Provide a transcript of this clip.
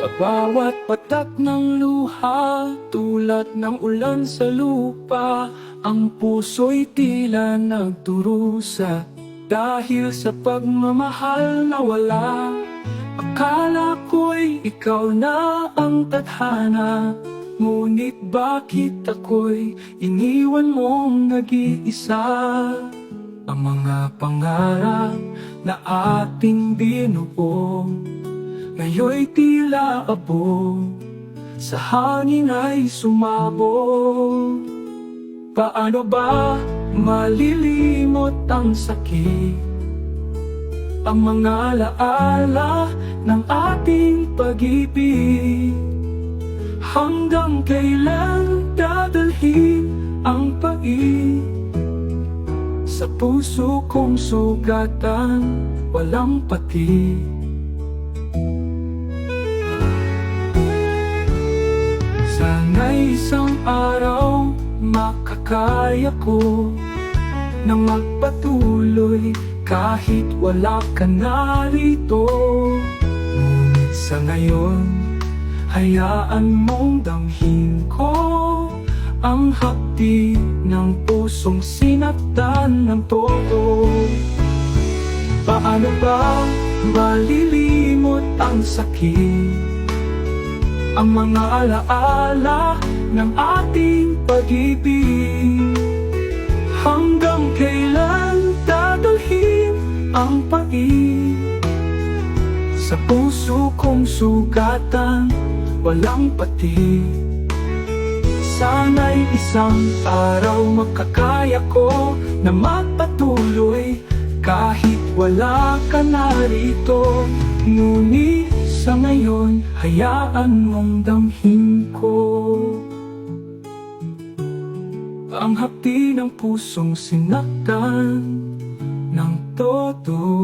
Sa bawat patak ng luha, tulad ng ulan sa lupa, ang puso'y tila nagdurusa. Dahil sa pagmamahal na wala, akala ko'y ikaw na ang tadhana. Ngunit bakit ako'y iniwan mong nag-iisa? Ang mga pangarap na ating binuo, ngayon'y tila abo, sa hangin ay sumabog. Paano ba malilimot ang sakit, ang mga alaala ng ating pag-ibig? Hanggang kailan dadalhin ang pait sa puso kong sugatan, walang pati? Sana'y isang araw makakaya ko na magpatuloy kahit wala ka na rito. Ngunit sa ngayon, hayaan mong damhin ko ang hapdi ng pusong sinaktan ng todo. Paano ba malilimot ang sakit, ang mga alaala ng ating pag-ibig? Hanggang kailan dadalhin ang pait sa puso kong sugatan, walang pati? Sana'y isang araw makakaya ko na magpatuloy kahit wala ka na rito. Ngunit sa ngayon, hayaan mong damhin ko ang hapdi ng pusong sinaktan ng todo.